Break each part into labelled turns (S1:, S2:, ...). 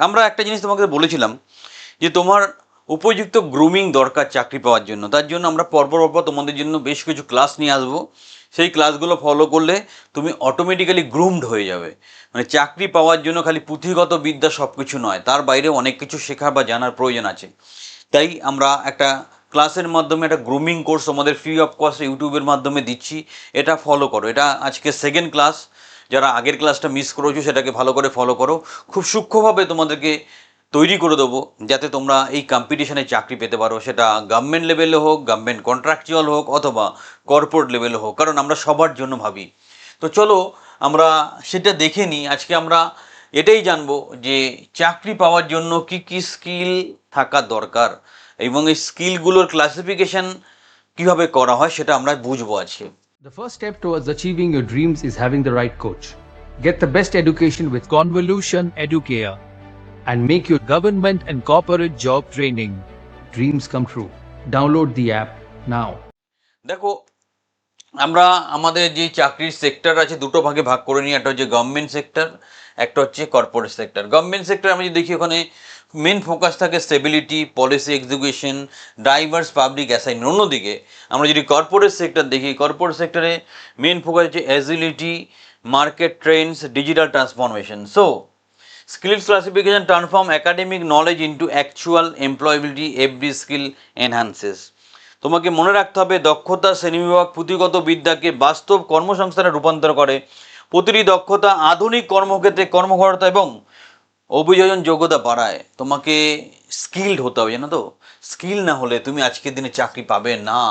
S1: আমরা একটা জিনিস তোমাকে বলেছিলাম যে তোমার উপযুক্ত গ্রুমিং দরকার চাকরি পাওয়ার জন্য। তার জন্য আমরা পরপর তোমাদের জন্য বেশ কিছু ক্লাস নিয়ে আসবো। সেই ক্লাসগুলো ফলো করলে তুমি অটোমেটিক্যালি গ্রুমড হয়ে যাবে। মানে চাকরি পাওয়ার জন্য খালি পুঁথিগত বিদ্যা সব কিছু নয়, তার বাইরে অনেক কিছু শেখার বা জানার প্রয়োজন আছে। তাই আমরা একটা ক্লাসের মাধ্যমে একটা গ্রুমিং কোর্স আমাদের ফ্রি অফ কস্ট ইউটিউবের মাধ্যমে দিচ্ছি। এটা ফলো করো। এটা আজকে সেকেন্ড ক্লাস। যারা আগের ক্লাসটা মিস করেছো সেটাকে ভালো করে ফলো করো। খুব সূক্ষ্মভাবে তোমাদেরকে তৈরি করে দেবো যাতে তোমরা এই কম্পিটিশনে চাকরি পেতে পারো, সেটা গভর্নমেন্ট লেভেলে হোক, গভর্নমেন্ট কন্ট্রাকচুয়াল হোক, অথবা কর্পোরেট লেভেলে হোক, কারণ আমরা সবার জন্য ভাবি। তো চলো আমরা সেটা দেখে নিই। আজকে আমরা এটাই জানবো যে চাকরি পাওয়ার জন্য কি কি স্কিল থাকা দরকার এবং এই স্কিলগুলোর ক্লাসিফিকেশন কিভাবে করা হয় সেটা আমরা বুঝবো আজকে।
S2: The first step towards achieving your dreams is having the right coach. Get the best education with Convolution Educare and make your government and corporate job training dreams come true. Download the app now.
S1: দেখো, আমরা আমাদের যে চাকরির sector আছে দুটো ভাগে ভাগ করে নিই। একটা হচ্ছে গভর্নমেন্ট সেক্টর, একটা হচ্ছে কর্পোরেট সেক্টর। গভর্নমেন্ট সেক্টর আমি যদি দেখি ওখানে মেন ফোকাস থাকে stability, policy execution, diverse public assignment. অন্যদিকে আমরা যদি কর্পোরেট সেক্টর দেখি, কর্পোরেট সেক্টরে মেন ফোকাস হচ্ছে agility, market Trends, digital transformation. So skills classification transform academic knowledge into actual employability. Every skill enhances. তোমাকে মনে রাখতে হবে দক্ষতা শ্রেণীবিভাগ পুঁথিগত বিদ্যাকে বাস্তব কর্মসংস্থানে রূপান্তর করে। প্রতিটি দক্ষতা আধুনিক কর্মক্ষেত্রে কর্মক্ষমতা এবং অভিযোজন যোগ্যতা বাড়ায়। তোমাকে স্কিলড হতে হবে, জানো তো? স্কিল না হলে তুমি আজকের দিনে চাকরি পাবে না।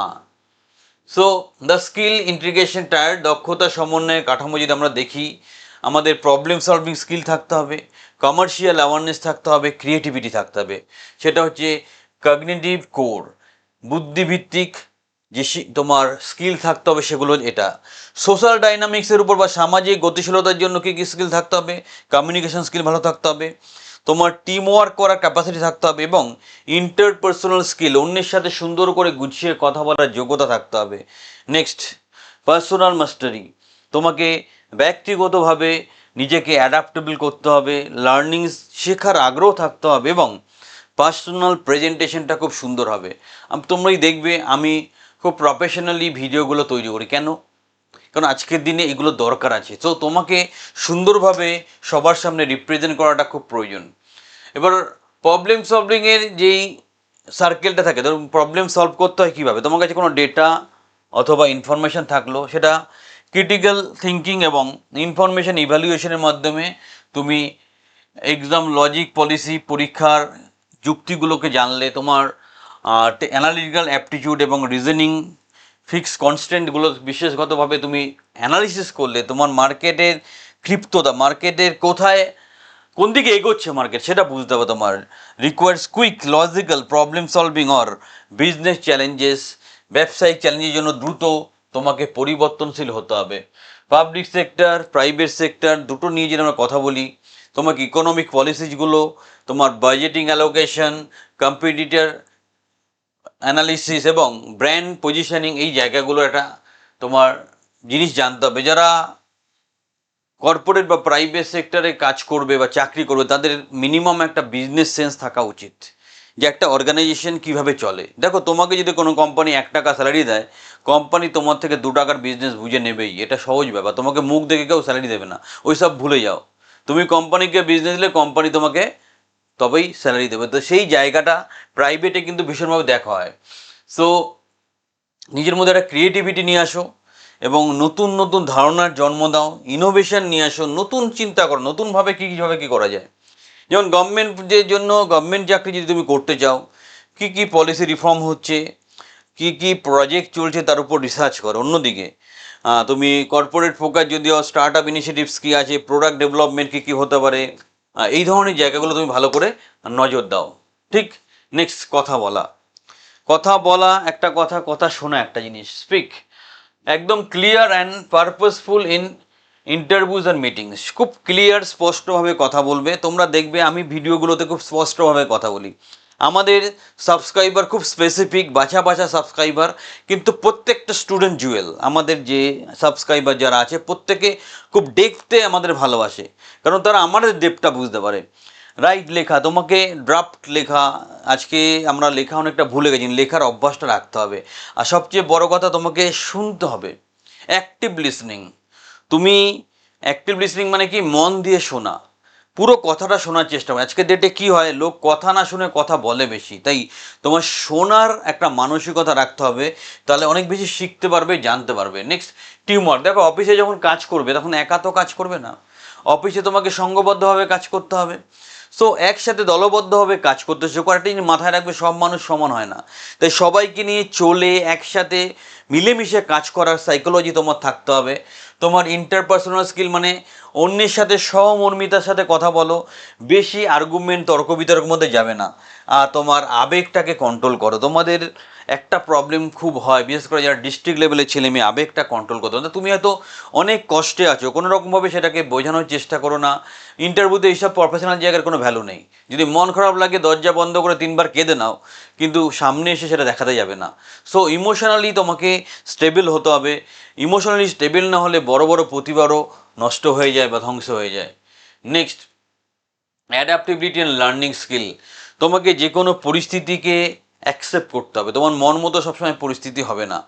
S1: So the skill integration tyre, দক্ষতা সমন্বয়ের কাঠামো যদি আমরা দেখি, আমাদের প্রবলেম সলভিং স্কিল থাকতে হবে, কমার্শিয়াল অ্যাওয়ারনেস থাকতে হবে, ক্রিয়েটিভিটি থাকতে হবে। সেটা হচ্ছে কগনিটিভ কোর, বুদ্ধিভিত্তিক যে তোমার স্কিল থাকতে হবে সেগুলো। এটা সোশ্যাল ডাইনামিক্সের উপর বা সামাজিক গতিশীলতার জন্য কী কী স্কিল থাকতে হবে? কমিউনিকেশন স্কিল ভালো থাকতে হবে, তোমার টিম ওয়ার্ক করার ক্যাপাসিটি থাকতে হবে এবং ইন্টারপার্সোনাল স্কিল, অন্যের সাথে সুন্দর করে গুছিয়ে কথা বলার যোগ্যতা থাকতে হবে। নেক্সট, পার্সোনাল মাস্টারি, তোমাকে ব্যক্তিগতভাবে নিজেকে অ্যাডাপ্টেবল করতে হবে, লার্নিং শেখার আগ্রহ থাকতে হবে এবং পার্সোনাল প্রেজেন্টেশনটা খুব সুন্দর হবে। তোমরাই দেখবে আমি খুব প্রফেশনালি ভিডিওগুলো তৈরি করি। কেন? কারণ আজকের দিনে এগুলো দরকার আছে। তো তোমাকে সুন্দরভাবে সবার সামনে রিপ্রেজেন্ট করাটা খুব প্রয়োজন। এবার প্রবলেম সলভিংয়ের যেই সার্কেলটা থাকে, ধরুন প্রবলেম সলভ করতে হয় কীভাবে? তোমার কাছে কোনো ডেটা অথবা ইনফরমেশান থাকলো, সেটা ক্রিটিক্যাল থিঙ্কিং এবং ইনফরমেশান ইভ্যালুয়েশনের মাধ্যমে তুমি এক্সাম লজিক, পলিসি, পরীক্ষার যুক্তিগুলোকে জানলে, তোমার অ্যানালিটিক্যাল অ্যাপটিটিউড এবং রিজনিং ফিক্স কনস্ট্যান্টগুলো বিশেষগতভাবে তুমি অ্যানালিসিস করলে, তোমার মার্কেটের ক্ষিপ্ততা, মার্কেটের কোথায় কোন দিকে এগোচ্ছে মার্কেট সেটা বুঝতে হবে। তোমার requires quick logical problem solving or business challenges, ব্যবসায়িক চ্যালেঞ্জের জন্য দ্রুত তোমাকে পরিবর্তনশীল হতে হবে। পাবলিক সেক্টর, প্রাইভেট সেক্টর দুটো নিয়ে যদি আমরা কথা বলি, তোমাকে ইকোনমিক পলিসিসগুলো, তোমার বাজেটিং অ্যালোকেশন, কম্পিটিটর অ্যানালিসিস এবং ব্র্যান্ড পজিশনিং, এই জায়গাগুলো একটা তোমার জিনিস জানতে হবে। যারা কর্পোরেট বা প্রাইভেট সেক্টরে কাজ করবে বা চাকরি করবে তাদের মিনিমাম একটা বিজনেস সেন্স থাকা উচিত যে একটা অর্গানাইজেশন কীভাবে চলে। দেখো, তোমাকে যদি কোনো কোম্পানি 1 টাকা স্যালারি দেয়, কোম্পানি তোমার থেকে 2 টাকার বিজনেস বুঝে নেবেই। এটা সহজ ব্যাপার। তোমাকে মুখ দেখে কেউ স্যালারি দেবে না, ওই সব ভুলে যাও। তুমি কোম্পানিকে বিজনেস দিলে কোম্পানি তোমাকে তবেই স্যালারি দেবে। তো সেই জায়গাটা প্রাইভেটে কিন্তু ভীষণভাবে দেখা হয়। সো নিজের মধ্যে একটা ক্রিয়েটিভিটি নিয়ে আসো এবং নতুন নতুন ধারণার জন্ম দাও, ইনোভেশন নিয়ে আসো, নতুন চিন্তা করো, নতুনভাবে কীভাবে কী করা যায়। যেমন গভর্নমেন্টের জন্য, গভর্নমেন্ট চাকরি যদি তুমি করতে চাও, কী কী পলিসি রিফর্ম হচ্ছে, কী কী প্রজেক্ট চলছে তার উপর রিসার্চ করো। অন্যদিকে তুমি কর্পোরেট ফোকাস যদিও, স্টার্ট আপ ইনিশিয়েটিভস কী আছে, প্রোডাক্ট ডেভেলপমেন্ট কী কী হতে পারে, এই ধরনের জায়গাগুলো তুমি ভালো করে নজর দাও। ঠিক। নেক্সট, কথা বলা। কথা বলা একটা কথা, কথা শোনা একটা জিনিস। স্পিক একদম clear and purposeful in interviews and meetings. খুব ক্লিয়ার, স্পষ্টভাবে কথা বলবে। তোমরা দেখবে আমি ভিডিওগুলোতে খুব স্পষ্টভাবে কথা বলি। আমাদের সাবস্ক্রাইবার খুব স্পেসিফিক, বাছা বাছা সাবস্ক্রাইবার, কিন্তু প্রত্যেকটা স্টুডেন্ট জুয়েল। আমাদের যে সাবস্ক্রাইবার যারা আছে প্রত্যেকে খুব ডেপথে আমাদের ভালোবাসে, কারণ তারা আমাদের ডেপটা বুঝতে পারে। রাইট লেখা, তোমাকে ড্রাফট লেখা, আজকে আমরা লেখা অনেকটা ভুলে গেছি, লেখার অভ্যাসটা রাখতে হবে। আর সবচেয়ে বড় কথা, তোমাকে শুনতে হবে, অ্যাক্টিভ লিসনিং। তুমি অ্যাক্টিভ লিসনিং মানে কি, মন দিয়ে শোনা, পুরো কথাটা শোনার চেষ্টা করো। আজকের ডেটে কি হয়, লোক কথা না শুনে কথা বলে বেশি, তাই তোমার শোনার একটা মানসিকতা রাখতে হবে, তাহলে অনেক বেশি শিখতে পারবে, জানতে পারবে। Next, teamwork. দেখো অফিসে যখন কাজ করবে তখন একা তো কাজ করবে না, অফিসে তোমাকে সংঘবদ্ধভাবে কাজ করতে হবে। সো একসাথে দলবদ্ধভাবে কাজ করতে শেখো। একটা জিনিস মাথায় রাখবে, সব মানুষ সমান হয় না, তাই সবাইকে নিয়ে চলে একসাথে মিলেমিশে কাজ করার সাইকোলজি তোমার থাকতে হবে। তোমার ইন্টারপার্সোনাল স্কিল মানে অন্যের সাথে সহমর্মিতার সাথে কথা বলো, বেশি আর্গুমেন্ট তর্ক বিতর্কের মধ্যে যাবে না। আর তোমার আবেগটাকে কন্ট্রোল করো। তোমাদের একটা প্রবলেম খুব হয়, বিশেষ করে যারা ডিস্ট্রিক্ট লেভেলের ছেলে মেয়ে, আবেগটা কন্ট্রোল করতে হবে। তুমি হয়তো অনেক কষ্টে আছো, কোনো রকমভাবে সেটাকে বোঝানোর চেষ্টা করো না। ইন্টারভিউতে এইসব প্রফেশনাল জায়গার কোনো ভ্যালু নেই। যদি মন খারাপ লাগে দরজা বন্ধ করে 3বার কেঁদে নাও, কিন্তু সামনে এসে সেটা দেখাতে যাবে না। সো ইমোশনালি তোমাকে স্টেবল হতে হবে। ইমোশনালি স্টেবল না হলে বড় বড় প্রতিভারও নষ্ট হয়ে যায় বা ধ্বংস হয়ে যায়। Next, adaptability and learning skill. তোমাকে যে কোনো পরিস্থিতিকে অ্যাকসেপ্ট করতে হবে। তোমার মন মতো সবসময় পরিস্থিতি হবে না,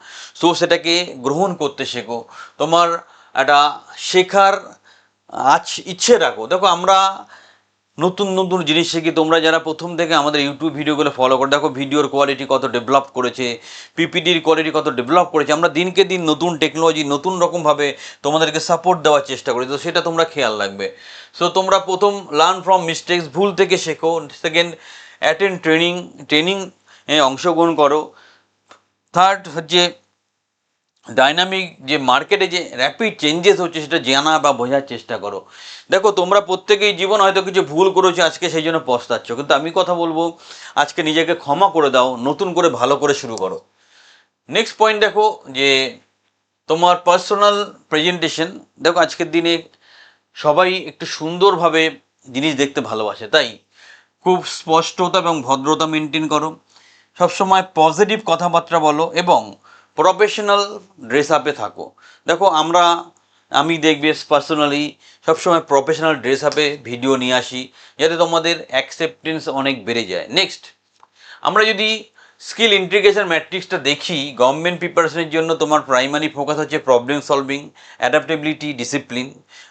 S1: সো সেটাকে গ্রহণ করতে শেখো। তোমার একটা শেখার ইচ্ছে রাখো। দেখো আমরা নতুন নতুন জিনিস শিখি। তোমরা যারা প্রথম থেকে আমাদের ইউটিউব ভিডিওগুলো ফলো করো, দেখো ভিডিওর কোয়ালিটি কত ডেভেলপ করেছে, পিপিটির কোয়ালিটি কত ডেভেলপ করেছে। আমরা দিনকে দিন নতুন টেকনোলজি নতুন রকমভাবে তোমাদেরকে সাপোর্ট দেওয়ার চেষ্টা করি, তো সেটা তোমরা খেয়াল রাখবে। সো তোমরা প্রথম লার্ন ফ্রম মিস্টেক্স, ভুল থেকে শেখো। সেকেন্ড, অ্যাটেন্ড ট্রেনিং অংশগ্রহণ করো। থার্ড হচ্ছে ডাইনামিক, যে মার্কেটে যে র্যাপিড চেঞ্জেস হচ্ছে সেটা জানা বা বোঝার চেষ্টা করো। দেখো তোমরা প্রত্যেকেই জীবন হয়তো কিছু ভুল করেছো আজকে, সেই জন্য পস্তাচ্ছ, কিন্তু আমি কথা বলবো, আজকে নিজেকে ক্ষমা করে দাও, নতুন করে ভালো করে শুরু করো। নেক্সট পয়েন্ট দেখো, যে তোমার পার্সোনাল প্রেজেন্টেশন। দেখো আজকের দিনে সবাই একটু সুন্দরভাবে জিনিস দেখতে ভালোবাসে, তাই খুব স্পষ্টতা এবং ভদ্রতা মেনটেন করো। সবসময় পজিটিভ কথাবার্তা বলো এবং প্রফেশনাল ড্রেস আপে থাকো। দেখো আমি দেখবে পার্সোনালি সবসময় প্রফেশনাল ড্রেস আপে ভিডিও নিয়ে আসি, যাতে তোমাদের অ্যাকসেপ্টেন্স অনেক বেড়ে যায়। নেক্সট, আমরা যদি স্কিল ইন্টিগ্রেশন ম্যাট্রিক্সটা দেখি, গভর্নমেন্ট প্রিপারেশনের জন্য তোমার প্রাইমারি ফোকাস হচ্ছে প্রবলেম সলভিং, অ্যাডাপ্টেবিলিটি, ডিসিপ্লিন।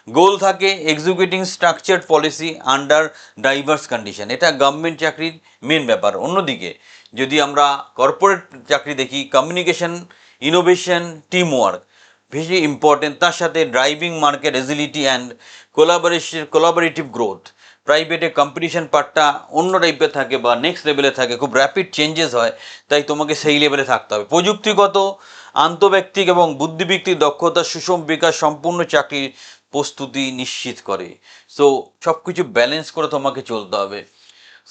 S1: গোল থাকে executing structured policy under diverse condition, এটা গভর্নমেন্ট চাকরির মেন ব্যাপার। অন্যদিকে যদি আমরা কর্পোরেট চাকরি দেখি, communication, innovation, team work very important. তার সাথে driving market agility and collaborative growth. প্রাইভেটে কম্পিটিশন পার্টটা অন্য টাইপের থাকে বা নেক্সট লেভেলে থাকে, খুব র্যাপিড চেঞ্জেস হয়, তাই তোমাকে সেই লেভেলে থাকতে হবে। প্রযুক্তিগত, আন্তঃব্যক্তিক এবং বুদ্ধিবৃত্তিক দক্ষতা সুষম বিকাশ সম্পূর্ণ চাকরির প্রস্তুতি নিশ্চিত করে। সো সব কিছু ব্যালেন্স করে তোমাকে চলতে হবে।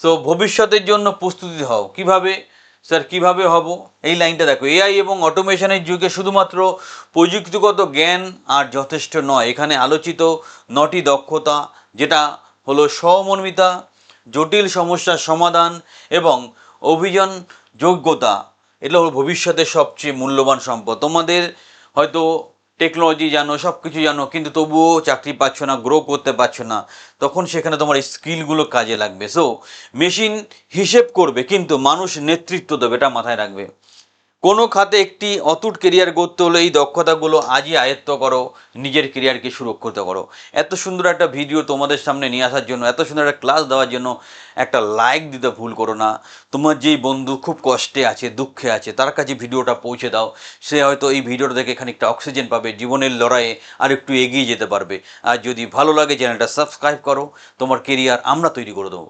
S1: সো ভবিষ্যতের জন্য প্রস্তুতি হও। কিভাবে স্যার, কিভাবে হব? এই লাইনটা দেখো, এআই এবং অটোমেশনের যুগে শুধুমাত্র প্রযুক্তিগত জ্ঞান আর যথেষ্ট নয়। এখানে আলোচিত 9টি দক্ষতা, যেটা হলো সহমর্মিতা, জটিল সমস্যার সমাধান এবং অভিযান যোগ্যতা, এটা হলো ভবিষ্যতের সবচেয়ে মূল্যবান সম্পদ। তোমাদের হয়তো টেকনোলজি জানো, সব কিছু জানো, কিন্তু তবুও চাকরি পাচ্ছ না, গ্রো করতে পারছো না, তখন সেখানে তোমার এই স্কিলগুলো কাজে লাগবে। সো মেশিন হিসেব করবে কিন্তু মানুষ নেতৃত্ব দেবে, এটা মাথায় রাখবে। কোনো খাতে একটি অটুট কেরিয়ার গড়তে হলে এই দক্ষতাগুলো আজই আয়ত্ত করো, নিজের কেরিয়ারকে সুরক্ষিত করো। এত সুন্দর একটা ভিডিও তোমাদের সামনে নিয়ে আসার জন্য, এত সুন্দর একটা ক্লাস দেওয়ার জন্য একটা লাইক দিতে ভুল করো না। তোমার যেই বন্ধু খুব কষ্টে আছে, দুঃখে আছে, তার কাছে ভিডিওটা পৌঁছে দাও। সে হয়তো এই ভিডিওটা দেখে খানিকটা অক্সিজেন পাবে, জীবনের লড়াইয়ে আর একটু এগিয়ে যেতে পারবে। আর যদি ভালো লাগে চ্যানেলটা সাবস্ক্রাইব করো, তোমার কেরিয়ার আমরা তৈরি করে দেবো।